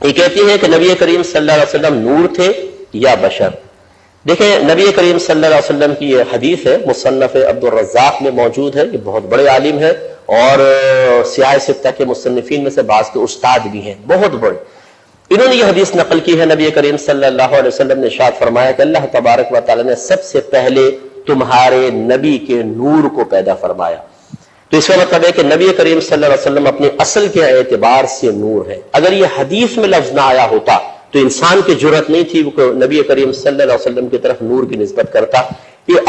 یہ کہتی ہیں کہ نبی کریم صلی اللہ علیہ وسلم نور تھے یا بشر؟ دیکھیں نبی کریم صلی اللہ علیہ وسلم کی یہ حدیث ہے، مصنف عبد الرزاق میں موجود ہے، یہ بہت بڑے عالم ہے اور سیاہ ستہ کے مصنفین میں سے بعض کے استاد بھی ہیں، بہت بڑے. انہوں نے یہ حدیث نقل کی ہے، نبی کریم صلی اللہ علیہ وسلم نے ارشاد فرمایا کہ اللہ تبارک و تعالی نے سب سے پہلے تمہارے نبی کے نور کو پیدا فرمایا. تو اس کا مطلب ہے کہ نبی کریم صلی اللہ علیہ وسلم اپنے اصل کے اعتبار سے نور ہے. اگر یہ حدیث میں لفظ نہ آیا ہوتا تو انسان کی جرأت نہیں تھی وہ نبی کریم صلی اللہ علیہ وسلم کی طرف نور کی نسبت کرتا.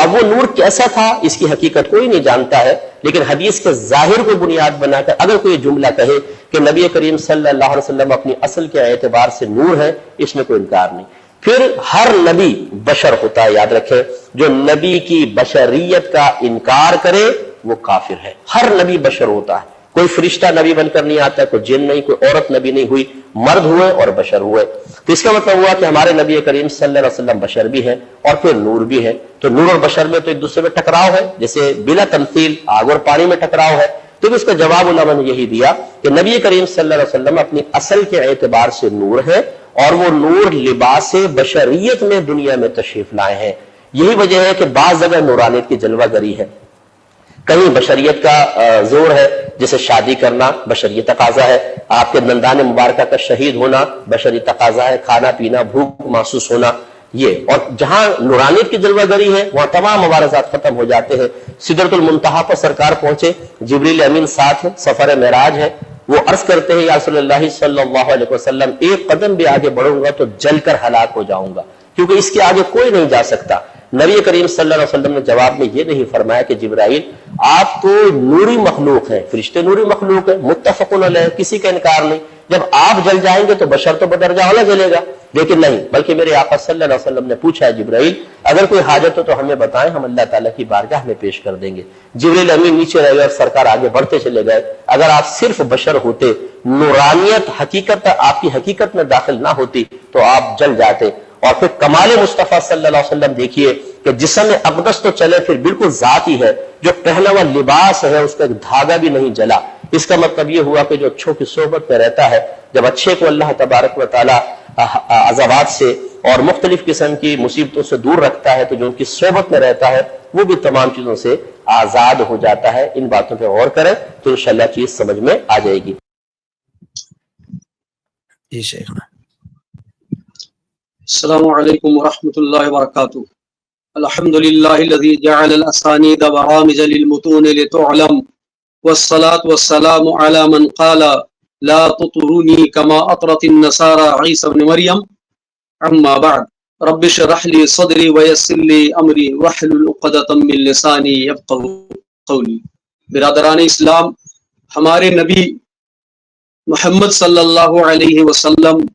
اب وہ نور کیسا تھا اس کی حقیقت کوئی نہیں جانتا ہے، لیکن حدیث کے ظاہر کو بنیاد بنا کر اگر کوئی جملہ کہے کہ نبی کریم صلی اللہ علیہ وسلم اپنی اصل کے اعتبار سے نور ہے، اس میں کوئی انکار نہیں. پھر ہر نبی بشر ہوتا ہے، یاد رکھیں، جو نبی کی بشریت کا انکار کرے وہ کافر ہے. ہر نبی بشر ہوتا ہے، کوئی فرشتہ نبی بن کر نہیں آتا، کوئی جن نہیں، کوئی عورت نبی نہیں ہوئی، مرد ہوئے اور بشر ہوئے. تو اس کا مطلب ہوا کہ ہمارے نبی کریم صلی اللہ علیہ وسلم بشر بھی ہیں اور پھر نور بھی ہے. تو نور اور بشر میں تو ایک دوسرے میں ٹکراؤ ہے، جیسے بلا تمثیل آگ اور پانی میں ٹکراؤ ہے. تو اس کا جواب علماء نے یہی دیا کہ نبی کریم صلی اللہ علیہ وسلم اپنی اصل کے اعتبار سے نور ہے اور وہ نور لباس بشریت میں دنیا میں تشریف لائے ہیں. یہی وجہ ہے کہ بعض جگہ نورانیت کی جلوہ گری ہے، کہیں بشریت کا زور ہے، جیسے شادی کرنا بشری تقاضا ہے، آپ کے دندان مبارکہ کا شہید ہونا بشری تقاضا ہے، کھانا پینا بھوک محسوس ہونا یہ. اور جہاں نورانیت کی جلوہ گری ہے وہاں تمام مبارزات ختم ہو جاتے ہیں. سدرۃ المنتہا پر سرکار پہنچے، جبریل امین ساتھ ہے، سفر معراج ہے. وہ عرض کرتے ہیں یا رسول اللہ صلی اللہ علیہ وسلم ایک قدم بھی آگے بڑھوں گا تو جل کر ہلاک ہو جاؤں گا، کیونکہ اس کے آگے کوئی نہیں جا سکتا. نبی کریم صلی اللہ علیہ وسلم نے جواب میں یہ نہیں فرمایا کہ جبرائیل آپ تو نوری مخلوق ہیں، فرشتے نوری مخلوق ہیں، متفقن علیہ، کسی کا انکار نہیں، جب آپ جل جائیں گے تو بشر تو بدرجہ والا جلے گا. لیکن نہیں، بلکہ میرے آقا صلی اللہ علیہ وسلم نے پوچھا ہے جبرائیل اگر کوئی حاجت ہو تو ہمیں بتائیں، ہم اللہ تعالیٰ کی بارگاہ میں پیش کر دیں گے. جبریل امین نیچے رہ گئے اور سرکار آگے بڑھتے چلے گئے. اگر آپ صرف بشر ہوتے، نورانیت حقیقت آپ کی حقیقت میں داخل نہ ہوتی تو آپ جل جاتے. اور پھر کمال مصطفیٰ صلی اللہ علیہ وسلم دیکھیے کہ جسم اقدس تو چلے پھر بالکل ذات ہی ہے، جو پہنا ہوا لباس ہے اس کا ایک دھاگا بھی نہیں جلا. اس کا مطلب یہ ہوا کہ جو اچھوں کی صحبت میں رہتا ہے، جب اچھے کو اللہ تبارک و تعالی عذابات سے اور مختلف قسم کی مصیبتوں سے دور رکھتا ہے تو جو ان کی صحبت میں رہتا ہے وہ بھی تمام چیزوں سے آزاد ہو جاتا ہے. ان باتوں پہ غور کریں تو انشاءاللہ چیز سمجھ میں آ جائے گی. جی شیخ. السلام علیکم ورحمۃ اللہ وبرکاتہ. الحمد للہ الذی جعل الاسانید برامج للمتون لتعلم والصلاة والسلام علی من قال لا تطرونی کما اطرت النصارى عیسی ابن مریم. اما بعد رب اشرح لی صدری ویسر لی امری واحلل عقدۃ من لسانی یفقهوا قولی. برادران اسلام، ہمارے نبی محمد صلی اللہ علیہ وسلم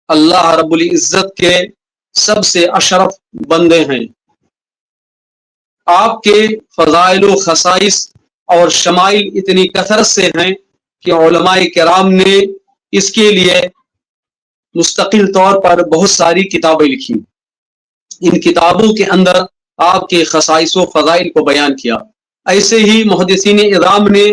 اللہ رب العزت کے سب سے اشرف بندے ہیں. آپ کے فضائل و خصائص اور شمائل اتنی کثرت سے ہیں کہ علماء کرام نے اس کے لیے مستقل طور پر بہت ساری کتابیں لکھی. ان کتابوں کے اندر آپ کے خصائص و فضائل کو بیان کیا. ایسے ہی محدثین اعظام نے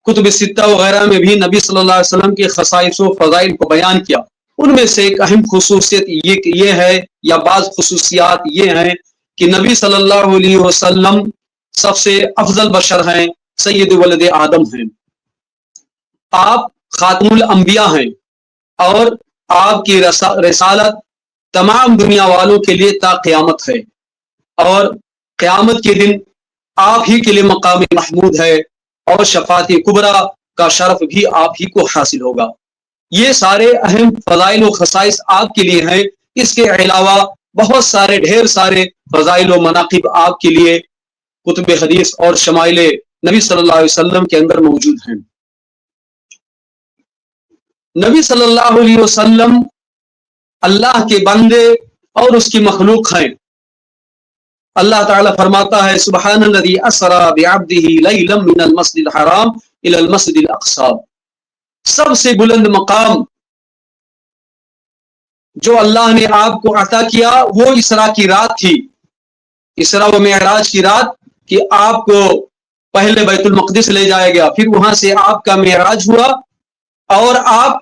کتب ستہ وغیرہ میں بھی نبی صلی اللہ علیہ وسلم کے خصائص و فضائل کو بیان کیا. ان میں سے ایک اہم خصوصیت یہ ہے یا بعض خصوصیات یہ ہیں کہ نبی صلی اللہ علیہ وسلم سب سے افضل بشر ہیں، سید ولد آدم ہیں. آپ خاتم الانبیاء ہیں اور آپ کی رسالت تمام دنیا والوں کے لیے تا قیامت ہے، اور قیامت کے دن آپ ہی کے لیے مقام محمود ہے اور شفاعت کبریٰ کا شرف بھی آپ ہی کو حاصل ہوگا. یہ سارے اہم فضائل و خصائص آپ کے لیے ہیں. اس کے علاوہ بہت سارے ڈھیر سارے فضائل و مناقب آپ کے لیے کتب حدیث اور شمائل نبی صلی اللہ علیہ وسلم کے اندر موجود ہیں. نبی صلی اللہ علیہ وسلم اللہ کے بندے اور اس کی مخلوق ہیں. اللہ تعالیٰ فرماتا ہے سبحان الذی اسری بعبدہ لیلا من المسجد الحرام الی المسجد الاقصی. سب سے بلند مقام جو اللہ نے آپ کو عطا کیا وہ اسراء کی رات تھی، اسراء و معراج کی رات، کہ آپ کو پہلے بیت المقدس لے جایا گیا، پھر وہاں سے آپ کا معراج ہوا اور آپ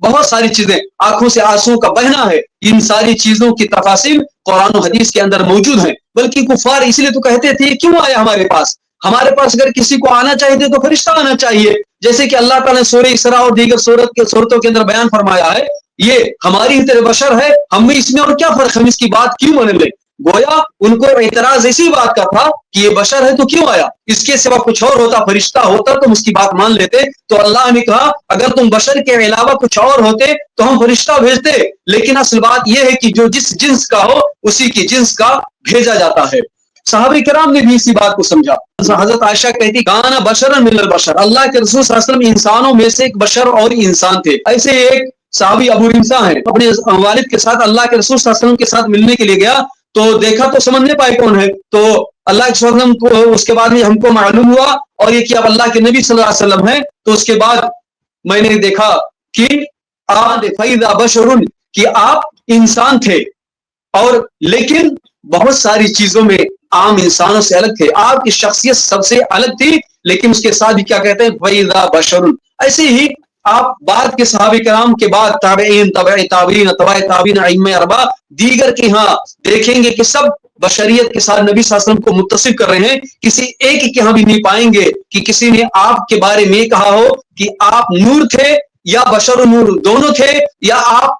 بہت ساری چیزیں، آنکھوں سے آنسو کا بہنا ہے، ان ساری چیزوں کی تفاصیل قرآن و حدیث کے اندر موجود ہیں. بلکہ کفار اس لیے تو کہتے تھے کیوں آیا ہمارے پاس اگر کسی کو آنا چاہیے تو فرشتہ آنا چاہیے، جیسے کہ اللہ تعالیٰ نے سورہ اسراء اور دیگر صورتوں کے اندر بیان فرمایا ہے یہ ہماری ہی طرح بشر ہے، ہم میں اس میں اور کیا فرق، ہم اس کی بات کیوں مانیں گے. گویا ان کو اعتراض اسی بات کا تھا کہ یہ بشر ہے تو کیوں آیا، اس کے سوا کچھ اور ہوتا، فرشتہ ہوتا تو اس کی بات مان لیتے. تو اللہ نے کہا اگر تم بشر کے علاوہ کچھ اور ہوتے تو ہم فرشتہ بھیجتے، لیکن اصل بات یہ ہے کہ جو جس جنس کا ہو اسی کی جنس کا بھیجا جاتا ہے. صحابہ کرام نے بھی اسی بات کو سمجھا. حضرت عائشہ کہتی کانا بشرا من البشر، اللہ کے رسول صلی اللہ علیہ وسلم انسانوں میں سے ایک بشر اور انسان تھے. ایسے ایک صحابی ابو رمسا ہیں، اپنے والد کے ساتھ اللہ کے رسول صلی اللہ علیہ وسلم کے ساتھ ملنے کے لیے گیا تو دیکھا تو سمجھ نہیں پائے کون ہے. تو اللہ کے رسول صلی اللہ علیہ وسلم کو اس کے بعد ہم کو معلوم ہوا اور یہ کہ اب اللہ کے نبی صلی اللہ علیہ وسلم ہے. تو اس کے بعد میں نے دیکھا کہ فَإِذَا بَشَرٌ کہ آپ انسان تھے اور لیکن بہت ساری چیزوں میں عام انسانوں سے الگ تھے، آپ کی شخصیت سب سے الگ تھی، لیکن اس کے ساتھ بھی کیا کہتے ہیں فَإِذَا بَشَرٌ. ایسے ہی آپ بعد کے صحابہ کرام کے بعد تابعین، تبع تابعین، تبع تابعین، ائمہ اربعہ دیگر کے ہاں دیکھیں گے کہ سب بشریت کے ساتھ نبی صلی اللہ علیہ وسلم کو متصف کر رہے ہیں. کسی ایک کے ہاں بھی نہیں پائیں گے کہ کسی نے آپ کے بارے میں کہا ہو کہ آپ نور تھے یا بشر و نور دونوں تھے، یا آپ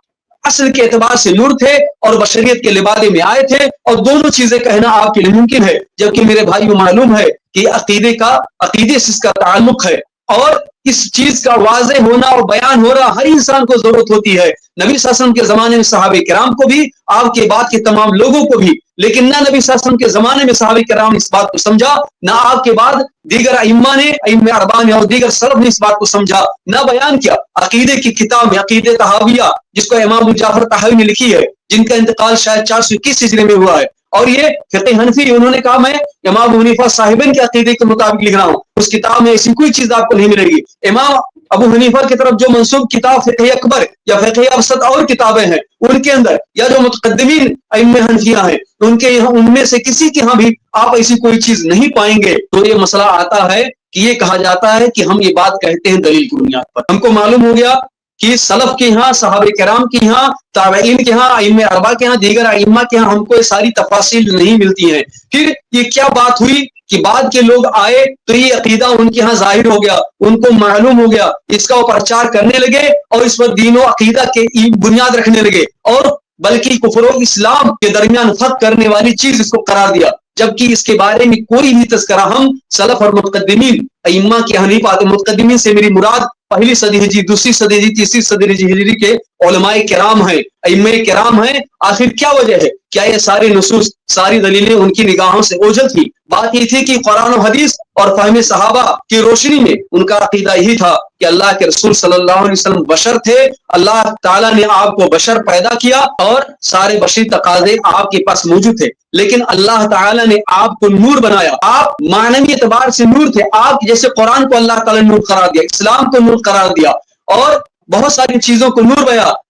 اصل کے اعتبار سے نور تھے اور بشریت کے لبادے میں آئے تھے، اور دونوں چیزیں کہنا آپ کے لیے ممکن ہے. جبکہ میرے بھائیو معلوم ہے کہ عقیدے سے اس کا تعلق ہے، اور اس چیز کا واضح ہونا اور بیان ہو رہا ہر انسان کو ضرورت ہوتی ہے. نبی صلی اللہ علیہ وسلم کے زمانے میں صحابہ کرام کو بھی، آپ کے بعد کے تمام لوگوں کو بھی، لیکن نہ نبی صلی اللہ علیہ وسلم کے زمانے میں صحابہ کرام نے اس بات کو سمجھا، نہ آپ کے بعد دیگر ائمہ اربعہ نے اور دیگر سلف نے اس بات کو سمجھا، نہ بیان کیا. عقیدے کی کتاب میں عقیدہ طحاویہ جس کو امام ابو جعفر طحاوی نے لکھی ہے، جن کا انتقال شاید 421 ہجری میں ہوا ہے، اور یہ فقہ حنفی، انہوں نے کہا میں امام ابو حنیفہ صاحبین کے عقیدے کے مطابق لکھ رہا ہوں. اس کتاب میں ایسی کوئی چیز آپ کو نہیں ملے گی. امام ابو حنیفہ کی طرف جو منسوب کتاب فقہ اکبر یا فقہ اوسط اور کتابیں ہیں، ان کے اندر یا جو متقدمین ائمہ حنفیہ ہیں ان کے یہاں، ان میں سے کسی کے ہاں بھی آپ ایسی کوئی چیز نہیں پائیں گے. تو یہ مسئلہ آتا ہے کہ یہ کہا جاتا ہے کہ ہم یہ بات کہتے ہیں دلیل کی بنیاد پر. ہم کو معلوم ہو گیا کہ سلف کے ہاں، صحابہ کرام کے ہاں، تابعین کے ہاں، ائمہ اربعہ کے ہاں، دیگر ائمہ کے ہاں ہم کو یہ ساری تفاصیل نہیں ملتی ہیں. پھر یہ کیا بات ہوئی کہ بعد کے لوگ آئے تو یہ عقیدہ ان کے ہاں ظاہر ہو گیا، ان کو معلوم ہو گیا، اس کا وہ پرچار کرنے لگے اور اس پر دین و عقیدہ کے بنیاد رکھنے لگے، اور بلکہ کفر و اسلام کے درمیان فرق کرنے والی چیز اس کو قرار دیا. جبکہ اس کے بارے میں کوئی بھی تذکرہ ہم سلف اور متقدمین ائمہ کے یہاں نہیں پاتے. متقدمین سے میری مراد پہلی صدی ہجری، دوسری صدی ہجری، تیسری صدی ہجری کے علماء کرام ہیں، ائمہ کرام ہیں. آخر کیا وجہ ہے؟ کیا یہ سارے نصوص، ساری دلیلیں ان کی نگاہوں سے اوجھل تھی؟ بات یہ تھی کہ قرآن و حدیث اور فہم صحابہ کی روشنی میں ان کا عقیدہ یہی تھا کہ اللہ کے رسول صلی اللہ علیہ وسلم بشر تھے، اللہ تعالیٰ نے آپ کو بشر پیدا کیا اور سارے بشری تقاضے آپ کے پاس موجود تھے، لیکن اللہ تعالیٰ نے آپ کو نور بنایا. آپ معنوی اعتبار سے نور تھے، آپ جیسے قرآن کو اللہ تعالیٰ نے نور قرار دیا، اسلام کو نور قرار دیا، اور بہت ساری چیزوں کو نور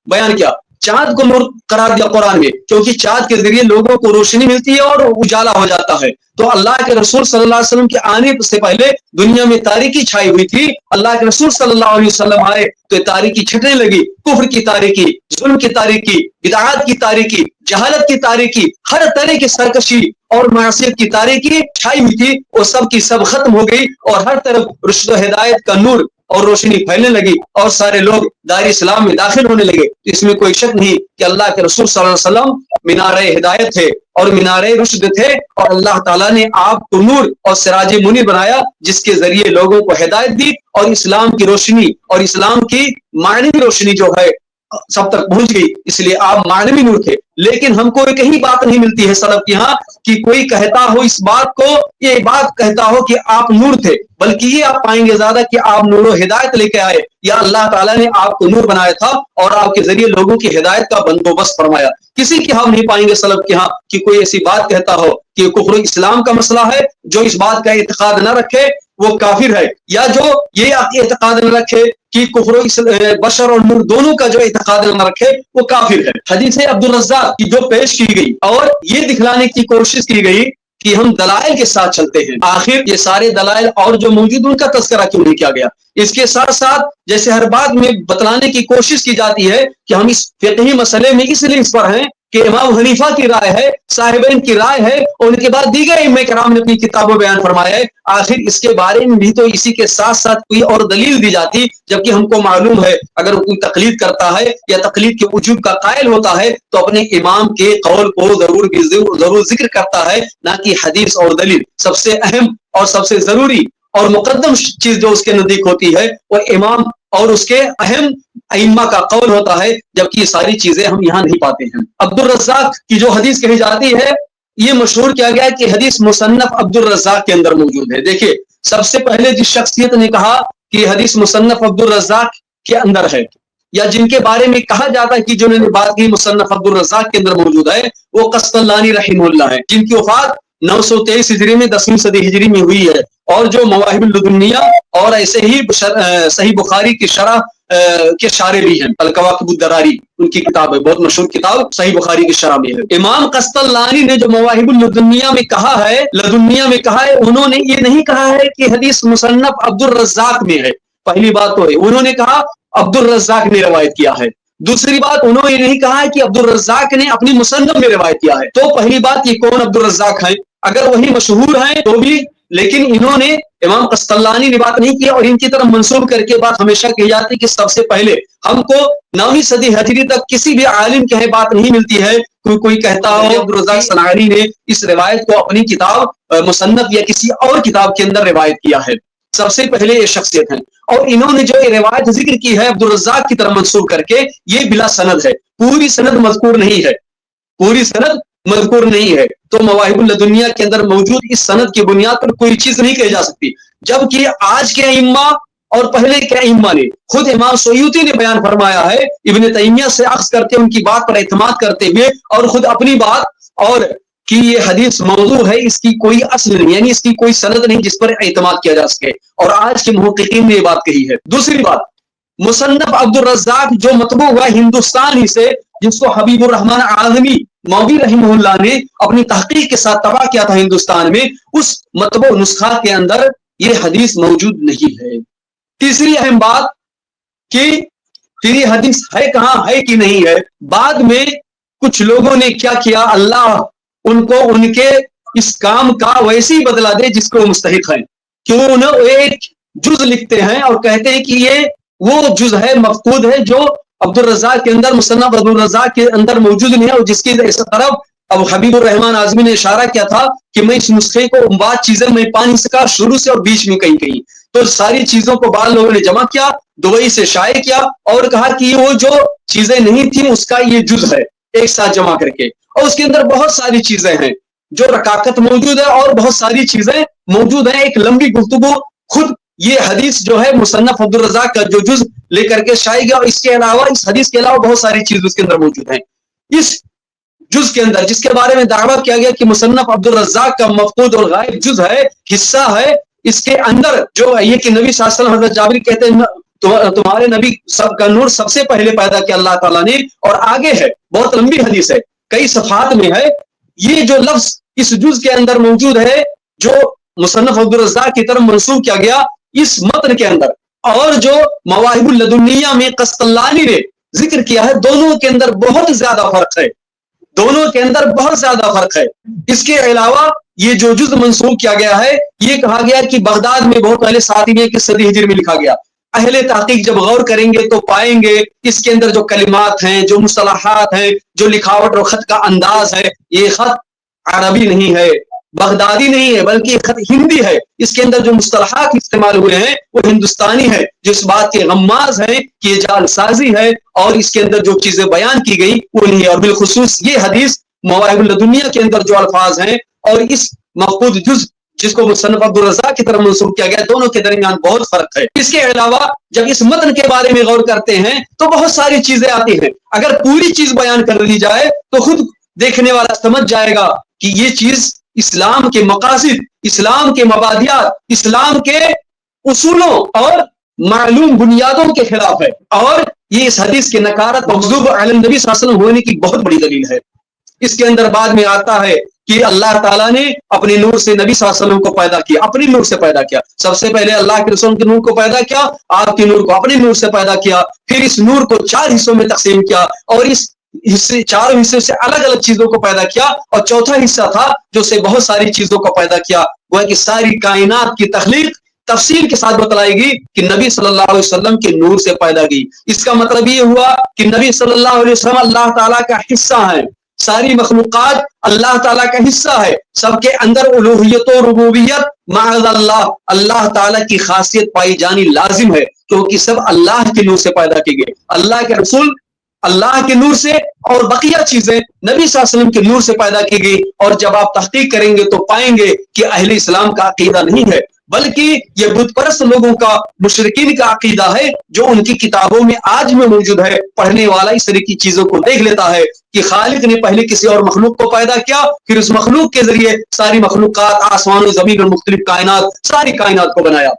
بیان کیا. چاند کو نور قرار دیا قرآن میں، کیونکہ چاند کے ذریعے لوگوں کو روشنی ملتی ہے اور اجالا ہو جاتا ہے. تو اللہ کے رسول صلی اللہ علیہ وسلم کے آنے سے پہلے دنیا میں تاریکی چھائی ہوئی تھی. اللہ کے رسول صلی اللہ علیہ وسلم آئے تو یہ تاریکی چھٹنے لگی. کفر کی تاریکی، ظلم کی تاریکی، بدعات کی تاریکی، جہالت کی تاریکی، ہر طرح کی سرکشی اور معصیت کی تاریکی چھائی ہوئی تھی، وہ سب کی سب ختم ہو گئی اور ہر طرف رشد و ہدایت کا نور اور روشنی پھیلنے لگی اور سارے لوگ دائر اسلام میں داخل ہونے لگے. اس میں کوئی شک نہیں کہ اللہ کے رسول صلی اللہ علیہ وسلم مینار ہدایت تھے اور مینار رشد تھے، اور اللہ تعالیٰ نے آپ کو نور اور سراج منیر بنایا، جس کے ذریعے لوگوں کو ہدایت دی اور اسلام کی روشنی اور اسلام کی معنوی روشنی جو ہے سب تک پہنچ گئی. اس لیے آپ معنوی نور تھے. لیکن ہم کو کہیں بات نہیں ملتی ہے سلف کے یہاں کہ کوئی کہتا ہو اس بات کو، یہ بات کہتا ہو کہ آپ نور تھے، بلکہ یہ آپ پائیں گے زیادہ کہ آپ نور و ہدایت لے کے آئے، یا اللہ تعالیٰ نے آپ کو نور بنایا تھا اور آپ کے ذریعے لوگوں کی ہدایت کا بندوبست فرمایا. کسی کے ہم نہیں پائیں گے سلف کے ہاں کہ کوئی ایسی بات کہتا ہو کہ کفر اسلام کا مسئلہ ہے، جو اس بات کا اعتقاد نہ رکھے وہ کافر ہے، یا جو یہ اعتقاد نہ رکھے کہ کفر بشر اور نور دونوں کا جو اعتقاد نہ رکھے وہ کافر ہے. حدیث عبد الرزاق کی جو پیش کی گئی اور یہ دکھلانے کی کوشش کی گئی کہ ہم دلائل کے ساتھ چلتے ہیں. آخر یہ سارے دلائل اور جو موجود ان کا تذکرہ کیوں نہیں کیا گیا؟ اس کے ساتھ ساتھ جیسے ہر بات میں بتلانے کی کوشش کی جاتی ہے کہ ہم اس فقہی مسئلے میں اس لیے اس پر ہیں کہ امام حنیفہ کی رائے ہے، صاحبین کی رائے ہے، اور ان کے بعد دیگر ائمہ کرام نے اپنی کتابوں بیان فرمایا ہے. آخر اس کے بارے میں بھی تو اسی کے ساتھ ساتھ کوئی اور دلیل دی جاتی، جبکہ ہم کو معلوم ہے اگر کوئی تقلید کرتا ہے یا تقلید کے وجوب کا قائل ہوتا ہے تو اپنے امام کے قول کو ضرور ذکر کرتا ہے، نہ کہ حدیث اور دلیل. سب سے اہم اور سب سے ضروری اور مقدم چیز جو اس کے نزدیک ہوتی ہے وہ امام اور اس کے اہم ائمہ کا قول ہوتا ہے، جبکہ یہ ساری چیزیں ہم یہاں نہیں پاتے ہیں. عبد الرزاق کی جو حدیث کہی جاتی ہے یہ مشہور کیا گیا کہ حدیث مصنف عبد الرزاق کے اندر موجود ہے. دیکھیے سب سے پہلے جس شخصیت نے کہا کہ حدیث مصنف عبد الرزاق کے اندر ہے، یا جن کے بارے میں کہا جاتا ہے کہ جو نے بات کی مصنف عبد الرزاق کے اندر موجود ہے، وہ قسطلانی رحمہ اللہ ہے، جن کی وفات 923 ہجری میں 10ویں صدی ہجری میں ہوئی ہے. اور جو مواہب اللدنیہ اور ایسے ہی صحیح بخاری کی شرح کے شارح بھی ہیں، الکواکب الدراری ان کی کتاب ہے، بہت مشہور کتاب صحیح بخاری کی شرح میں ہے. امام قسطلانی نے جو مواہب اللدنیہ میں کہا ہے، انہوں نے یہ نہیں کہا ہے کہ حدیث مصنف عبد الرزاق میں ہے. پہلی بات تو ہے انہوں نے کہا عبد الرزاق نے روایت کیا ہے. دوسری بات انہوں نے یہ نہیں کہا ہے کہ عبد الرزاق نے اپنی مصنف میں روایت کیا ہے. تو پہلی بات یہ کون عبد الرزاق ہے؟ اگر وہی مشہور ہیں تو بھی، لیکن انہوں نے امام قسطلانی نے بات نہیں کی، اور ان کی طرف منسوب کر کے بات ہمیشہ کہی جاتی ہے کہ سب سے پہلے ہم کو 9ویں صدی ہجری تک کسی بھی عالم کے بات نہیں ملتی ہے کوئی کہتا ہو عبد الرزاق صنعانی نے اس روایت کو اپنی کتاب مصنف یا کسی اور کتاب کے اندر روایت کیا ہے. سب سے پہلے یہ شخصیت ہیں، اور انہوں نے جو یہ روایت ذکر کی ہے عبد الرزاق کی طرف منسوب کر کے، یہ بلا سند ہے، پوری سند مذکور نہیں ہے، پوری سند مذکور نہیں ہے. تو مواہب اللدنیہ کے اندر موجود اس سند کی بنیاد پر کوئی چیز نہیں کہی جا سکتی. جبکہ آج کے ائمہ اور پہلے کے ائمہ نے، خود امام سیوطی نے بیان فرمایا ہے، ابن تیمیہ سے اخذ کرتے ان کی بات پر اعتماد کرتے ہوئے، اور خود اپنی بات، اور کہ یہ حدیث موضوع ہے، اس کی کوئی اصل نہیں، یعنی اس کی کوئی سند نہیں جس پر اعتماد کیا جا سکے. اور آج کے محققین نے یہ بات کہی ہے. دوسری بات، مصنف عبد الرزاق جو مطبوع ہوا ہندوستان ہی سے، جس کو حبیب الرحمن اعظمی مولوی رحمہ اللہ نے اپنی تحقیق کے ساتھ طبع کیا تھا ہندوستان میں، اس مطبوع نسخہ کے اندر یہ حدیث موجود نہیں ہے. تیسری اہم بات کہ پھر یہ حدیث ہے کہاں ہے کہ نہیں ہے. بعد میں کچھ لوگوں نے کیا کیا، اللہ ان کو ان کے اس کام کا ویسے ہی بدلہ دے جس کو مستحق ہیں. کیوں انہوں ایک جز لکھتے ہیں اور کہتے ہیں کہ یہ وہ جز ہے مفقود ہے جو عبد الرزاق کے اندر، مصنف عبد الرزاق کے اندر موجود نہیں ہے، اور جس کی طرف اب حبیب الرحمن اعظمی نے اشارہ کیا تھا کہ میں اس نسخے کو بعض چیزیں میں پا نہیں سکا شروع سے اور بیچ میں کہیں. تو ساری چیزوں کو بعض لوگوں نے جمع کیا، دبئی سے شائع کیا، اور کہا کہ وہ جو چیزیں نہیں تھیں اس کا یہ جز ہے، ایک ساتھ جمع کر کے. اور اس کے اندر بہت ساری چیزیں ہیں جو رکاکت موجود ہے، اور بہت ساری چیزیں موجود ہیں. ایک لمبی گفتگو خود یہ حدیث جو ہے مصنف عبد الرزاق کا جو جز لے کر کے شائع گیا، اور اس کے علاوہ، اس حدیث کے علاوہ بہت ساری چیز اس کے اندر موجود ہیں. اس جز کے اندر جس کے بارے میں دعویٰ کیا گیا کہ مصنف عبد الرزاق کا مفقود اور غائب جز ہے، حصہ ہے، اس کے اندر جو یہ کہ نبی صلی اللہ علیہ وسلم، حضرت جابر کہتے ہیں تمہارے نبی سب کا نور سب سے پہلے پیدا کیا اللہ تعالیٰ نے، اور آگے ہے، بہت لمبی حدیث ہے، کئی صفحات میں ہے. یہ جو لفظ اس جز کے اندر موجود ہے جو مصنف عبد الرزاق کی طرف منسوب کیا گیا اس متن کے اندر، اور جو مواہب اللدنیہ میں قسطلانی نے ذکر کیا ہے، دونوں کے اندر بہت زیادہ فرق ہے، دونوں کے اندر بہت زیادہ فرق ہے. اس کے علاوہ یہ جو جز منسوب کیا گیا ہے، یہ کہا گیا کہ بغداد میں بہت پہلے 7ویں صدی ہجری میں لکھا گیا. اہل تحقیق جب غور کریں گے تو پائیں گے اس کے اندر جو کلمات ہیں، جو مصطلحات ہیں، جو لکھاوٹ اور خط کا انداز ہے، یہ خط عربی نہیں ہے، بغدادی نہیں ہے، بلکہ یہ خط ہندی ہے. اس کے اندر جو مصطلحات استعمال ہوئے ہیں وہ ہندوستانی ہے، جو اس بات کے غماز ہیں کہ یہ جعل سازی ہے، اور اس کے اندر جو چیزیں بیان کی گئی وہ نہیں ہے. اور بالخصوص یہ حدیث مواہب اللدنیہ کے اندر جو الفاظ ہیں اور اس مفقود جز جس کو مصنف عبد الرزاق کی طرف منسوب کیا گیا، دونوں کے درمیان بہت فرق ہے. اس کے علاوہ جب اس متن کے بارے میں غور کرتے ہیں تو بہت ساری چیزیں آتی ہیں. اگر پوری چیز بیان کر دی جائے تو خود دیکھنے والا سمجھ جائے گا کہ یہ چیز اسلام کے مقاصد، اسلام کے مبادیات، اسلام کے اصولوں اور معلوم بنیادوں کے خلاف ہے. اور یہ اس حدیث کے نکارت مغضوب علی النبی صلی اللہ علیہ وسلم ہونے کی بہت بڑی دلیل ہے. اس کے اندر بعد میں آتا ہے کہ اللہ تعالیٰ نے اپنے نور سے نبی صلی اللہ علیہ وسلم کو پیدا کیا، اپنی نور سے پیدا کیا. سب سے پہلے اللہ کے رسول کے نور کو پیدا کیا، آپ کے نور کو اپنے نور سے پیدا کیا، پھر اس نور کو 4 حصوں میں تقسیم کیا اور اس چاروں حصے سے الگ الگ چیزوں کو پیدا کیا، اور چوتھا حصہ تھا جو سے بہت ساری چیزوں کو پیدا کیا. وہ ہے کہ ساری کائنات کی تخلیق تفصیل کے ساتھ بتلائی گئی کہ نبی صلی اللہ علیہ وسلم کے نور سے پیدا کی. اس کا مطلب یہ ہوا کہ نبی صلی اللہ علیہ وسلم اللہ تعالیٰ کا حصہ ہے، ساری مخلوقات اللہ تعالیٰ کا حصہ ہے، سب کے اندر الوہیت و ربوبیت معاذ اللہ تعالیٰ کی خاصیت پائی جانی لازم ہے، کیونکہ سب اللہ کے نور سے پیدا کی گئے. اللہ کے رسول اللہ کے نور سے اور بقیہ چیزیں نبی صلی اللہ علیہ وسلم کے نور سے پیدا کی گئی. اور جب آپ تحقیق کریں گے تو پائیں گے کہ اہل اسلام کا عقیدہ نہیں ہے، بلکہ یہ بت پرست لوگوں کا، مشرکین کا عقیدہ ہے، جو ان کی کتابوں میں آج میں موجود ہے. پڑھنے والا اس طرح کی چیزوں کو دیکھ لیتا ہے کہ خالق نے پہلے کسی اور مخلوق کو پیدا کیا، پھر اس مخلوق کے ذریعے ساری مخلوقات، آسمان و زمین اور مختلف کائنات، ساری کائنات کو بنایا.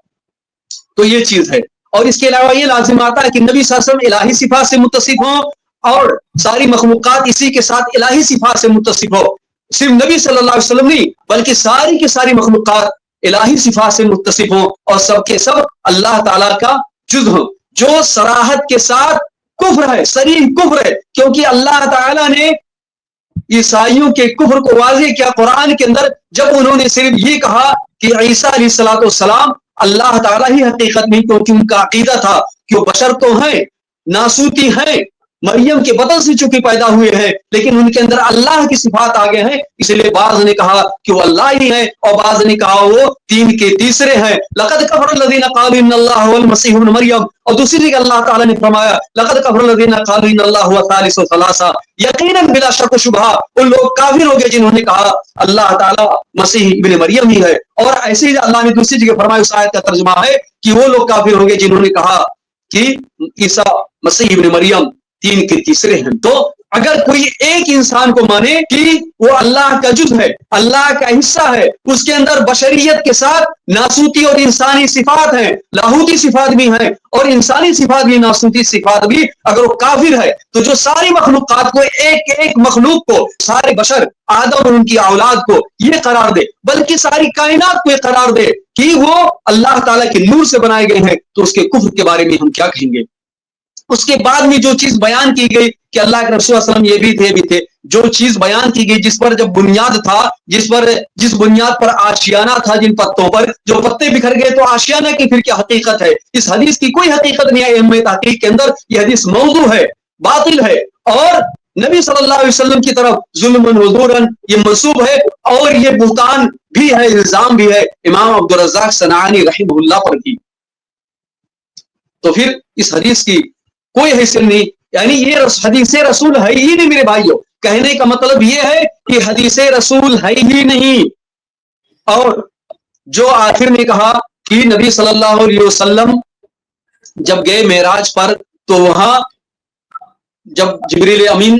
تو یہ چیز ہے. اور اس کے علاوہ یہ لازم آتا ہے کہ نبی صلی اللہ علیہ وسلم الہی صفات سے متصف ہوں اور ساری مخلوقات اسی کے ساتھ الہی صفات سے متصف ہو. صرف نبی صلی اللہ علیہ وسلم نہیں بلکہ ساری کی ساری مخلوقات الہی صفات سے متصف ہوں اور سب کے سب اللہ تعالیٰ کا جز ہوں. جو صراحت کے ساتھ کفر ہے، صریح کفر ہے، کیونکہ اللہ تعالیٰ نے عیسائیوں کے کفر کو واضح کیا قرآن کے اندر، جب انہوں نے صرف یہ کہا کہ عیسیٰ علیہ الصلوۃ والسلام اللہ تعالیٰ ہی حقیقت نہیں، کیونکہ ان کا عقیدہ تھا کہ وہ بشر تو ہیں، ناسوتی ہیں، مریم کے بطن سے چونکہ پیدا ہوئے ہیں، لیکن ان کے اندر اللہ کی صفات آگے ہیں. اس لیے بعض نے کہا کہ وہ اللہ ہی ہے اور بعض نے کہا وہ 3 کے تیسرے ہیں. لقد کفر الذین قالوا ان اللہ هو المسیح ابن مریم. اور دوسری جگہ اللہ تعالیٰ نے فرمایا لقد کفر الذین قالوا ان اللہ هو ثالث ثلاثہ. یقیناً بلا شک و شبہ ان لوگ کافر ہو گئے جنہوں نے کہا اللہ تعالیٰ مسیح ابن مریم ہی ہے. اور ایسے ہی اللہ نے دوسری جگہ فرمایا، اس آیت کا ترجمہ ہے کہ وہ لوگ کافر ہو گئے جنہوں نے کہا کہ عیسیٰ مسیح ابن مریم 3 کے تیسرے ہیں. تو اگر کوئی ایک انسان کو مانے کہ وہ اللہ کا جز ہے، اللہ کا حصہ ہے، اس کے اندر بشریت کے ساتھ ناسوتی اور انسانی صفات ہیں، لاہوتی صفات بھی ہیں اور انسانی صفات بھی، ناسوتی صفات بھی، اگر وہ کافر ہے تو جو ساری مخلوقات کو، ایک ایک مخلوق کو، سارے بشر، آدم اور ان کی اولاد کو یہ قرار دے، بلکہ ساری کائنات کو یہ قرار دے کہ وہ اللہ تعالیٰ کے نور سے بنائے گئے ہیں، تو اس کے کفر کے بارے میں ہم کیا کہیں گے؟ اس کے بعد میں جو چیز بیان کی گئی کہ اللہ کے رسول صلی اللہ علیہ وسلم یہ بھی تھے، جو چیز بیان کی گئی، جس پر جب بنیاد تھا، جس بنیاد پر آشیانہ تھا، جن پتوں پر جو پتے بکھر گئے، تو آشیانہ کی پھر کیا حقیقت ہے؟ اس حدیث کی کوئی حقیقت نہیں ہے. اہم تحقیق کے اندر یہ حدیث موضوع ہے، باطل ہے اور نبی صلی اللہ علیہ وسلم کی طرف ظلم و زورن یہ منسوب ہے اور یہ بہتان بھی ہے، الزام بھی ہے امام عبدالرزاق صنعانی رحمہ اللہ پر بھی. تو پھر اس حدیث کی کوئی حیثیت نہیں، یعنی یہ حدیث رسول ہے ہی نہیں میرے بھائیوں. کہنے کا مطلب یہ ہے کہ حدیث رسول ہے ہی نہیں. اور جو آخر میں کہا کہ نبی صلی اللہ علیہ وسلم جب گئے معراج پر تو وہاں جب جبریل امین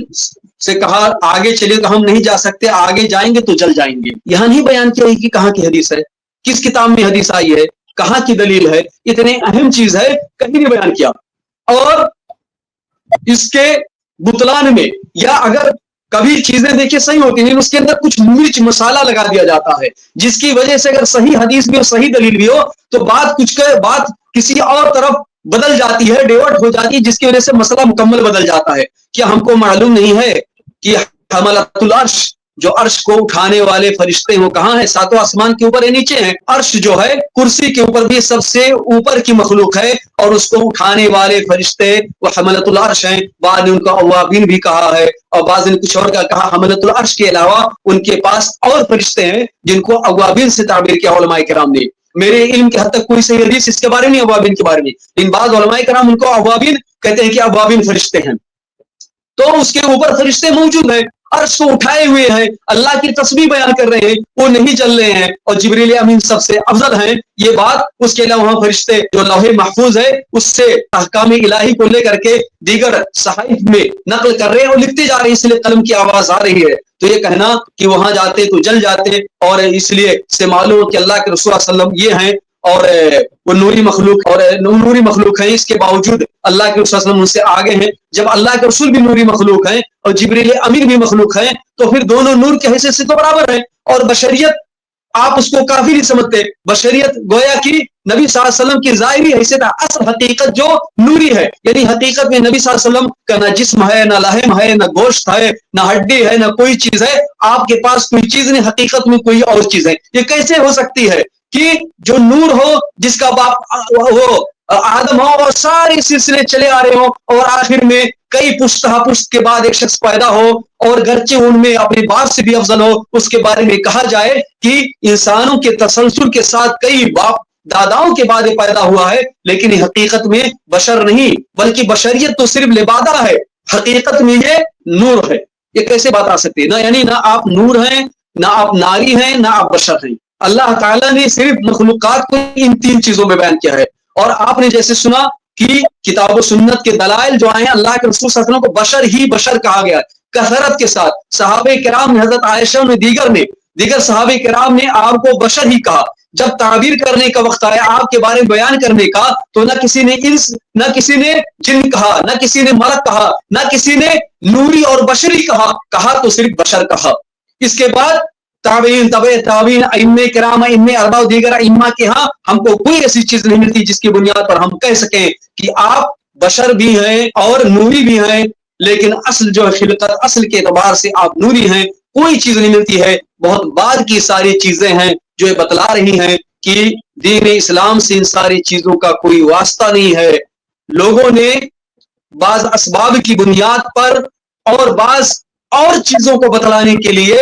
سے کہا آگے چلیے تو ہم نہیں جا سکتے، آگے جائیں گے تو جل جائیں گے. یہاں نہیں بیان کیا کہ کہاں کی حدیث ہے، کس کتاب میں حدیث آئی ہے، کہاں کی دلیل ہے. اتنے اہم چیز ہے کہیں نہیں بیان کیا. اور اس کے بطلان میں، یا اگر کبھی چیزیں دیکھیں صحیح ہوتی ہیں، اس کے اندر کچھ مرچ مسالہ لگا دیا جاتا ہے، جس کی وجہ سے اگر صحیح حدیث بھی اور صحیح دلیل بھی ہو تو بات کسی اور طرف بدل جاتی ہے، ڈیورٹ ہو جاتی ہے، جس کی وجہ سے مسئلہ مکمل بدل جاتا ہے. کیا ہم کو معلوم نہیں ہے کہ حملۃ العرش، جو عرش کو اٹھانے والے فرشتے وہ کہاں ہیں؟ 7 آسمان کے اوپر ہے، نیچے ہیں. عرش جو ہے کرسی کے اوپر بھی سب سے اوپر کی مخلوق ہے اور اس کو اٹھانے والے فرشتے وہ حملۃ العرش ہیں. بعد نے ان کو اوابین بھی کہا ہے اور بعض نے کچھ اور کا کہا. حملۃ العرش کے علاوہ ان کے پاس اور فرشتے ہیں جن کو اوابین سے تعبیر کیا علماء کرام نے. میرے علم کے حد تک کوئی صحیح حدیث اس کے بارے میں، اوابین کے بارے میں، لیکن بعض علماء کرام ان کو اوابین کہتے ہیں کہ اوابین فرشتے ہیں. تو اس کے اوپر فرشتے موجود ہیں، عرش کو اٹھائے ہوئے ہیں، اللہ کی تسبیح بیان کر رہے ہیں، وہ نہیں چل رہے ہیں اور جبریل امین سب سے افضل ہیں. یہ بات اس کے علاوہ وہاں فرشتے جو لوح محفوظ ہے اس سے احکام الہی کو لے کر کے دیگر صحائف میں نقل کر رہے ہیں اور لکھتے جا رہے ہیں، اس لیے قلم کی آواز آ رہی ہے. تو یہ کہنا کہ وہاں جاتے تو جل جاتے، اور اس لیے سے معلوم کہ اللہ کے رسول صلی اللہ علیہ وسلم یہ ہیں اور وہ نوری مخلوق ہیں، اس کے باوجود اللہ کے رسول ان سے آگے ہیں. جب اللہ کے رسول بھی نوری مخلوق ہیں اور جبریل امین بھی مخلوق ہیں تو پھر دونوں نور کی حیثیت سے تو برابر ہیں. اور بشریت آپ اس کو کافی نہیں سمجھتے. بشریت گویا کہ نبی صلی اللہ علیہ وسلم کی ظاہری حیثیت ہے، اصل حقیقت جو نوری ہے. یعنی حقیقت میں نبی صلی اللہ علیہ وسلم کا نہ جسم ہے، نہ لحم ہے، نہ گوشت ہے، نہ ہڈی ہے، نہ کوئی چیز ہے. آپ کے پاس کوئی چیز نہیں، حقیقت میں کوئی اور چیز ہے. یہ کیسے ہو سکتی ہے کہ جو نور ہو، جس کا باپ وہ آدم ہو اور سارے سلسلے چلے آ رہے ہوں، اور آخر میں کئی پشت کے بعد ایک شخص پیدا ہو اور گرچہ ان میں اپنے باپ سے بھی افضل ہو، اس کے بارے میں کہا جائے کہ انسانوں کے تسلسل کے ساتھ کئی باپ داداؤں کے بعد پیدا ہوا ہے، لیکن حقیقت میں بشر نہیں، بلکہ بشریت تو صرف لبادہ ہے، حقیقت میں یہ نور ہے. یہ کیسے بات آ سکتی ہے؟ نہ یعنی نہ آپ نور ہیں، نہ آپ ناری ہیں، نہ آپ بشر ہیں. اللہ تعالیٰ نے صرف مخلوقات کو ان تین چیزوں میں بیان کیا ہے. اور آپ نے جیسے سنا کہ کتاب و سنت کے دلائل جو آئے ہیں، اللہ کے رسول صلی اللہ علیہ وسلم کو بشر ہی بشر کہا گیا کثرت کے ساتھ. صحابہ کرام نے، حضرت عائشہ نے، دیگر صحابہ کرام نے آپ کو بشر ہی کہا. جب تعبیر کرنے کا وقت آیا آپ کے بارے میں بیان کرنے کا، تو نہ کسی نے انس، نہ کسی نے جن کہا، نہ کسی نے ملک کہا، نہ کسی نے نوری اور بشری کہا تو صرف بشر کہا. اس کے بعد تابعین، تابعین، ائمہ کرام، ائمہ اربعہ، دیگر ائمہ کے ہاں ہم کو کوئی ایسی چیز نہیں ملتی جس کی بنیاد پر ہم کہہ سکیں کہ آپ بشر بھی ہیں اور نوری بھی ہیں، لیکن اصل جو خلقت، اصل کے اعتبار سے آپ نوری ہیں. کوئی چیز نہیں ملتی ہے. بہت بعد کی ساری چیزیں ہیں جو یہ بتلا رہی ہیں کہ دین اسلام سے ان ساری چیزوں کا کوئی واسطہ نہیں ہے. لوگوں نے بعض اسباب کی بنیاد پر اور بعض اور چیزوں کو بتلانے کے لیے،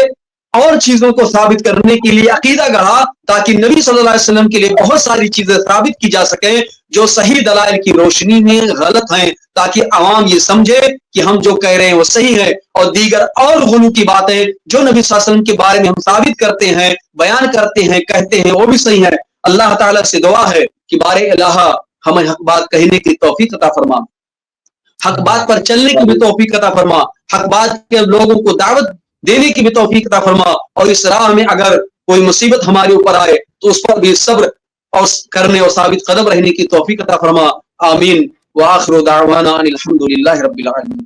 اور چیزوں کو ثابت کرنے کے لیے عقیدہ گڑھا، تاکہ نبی صلی اللہ علیہ وسلم کے لیے بہت ساری چیزیں ثابت کی جا سکیں جو صحیح دلائل کی روشنی میں غلط ہیں، تاکہ عوام یہ سمجھے کہ ہم جو کہہ رہے ہیں وہ صحیح ہے. اور دیگر اور غلو کی باتیں جو نبی صلی اللہ علیہ وسلم کے بارے میں ہم ثابت کرتے ہیں، بیان کرتے ہیں، کہتے ہیں، وہ بھی صحیح ہے. اللہ تعالیٰ سے دعا ہے کہ بارے الہ ہمیں حق بات کہنے کی توفیق عطا فرما، حق بات پر چلنے کی بھی توفیق عطا فرما، حق بات کے لوگوں کو دعوت دینے کی بھی توفیق عطا فرما. اور اس راہ میں اگر کوئی مصیبت ہمارے اوپر آئے تو اس پر بھی صبر اور کرنے اور ثابت قدم رہنے کی توفیق عطا فرما. آمین. وآخر دعوانا ان الحمد للہ رب العالمین.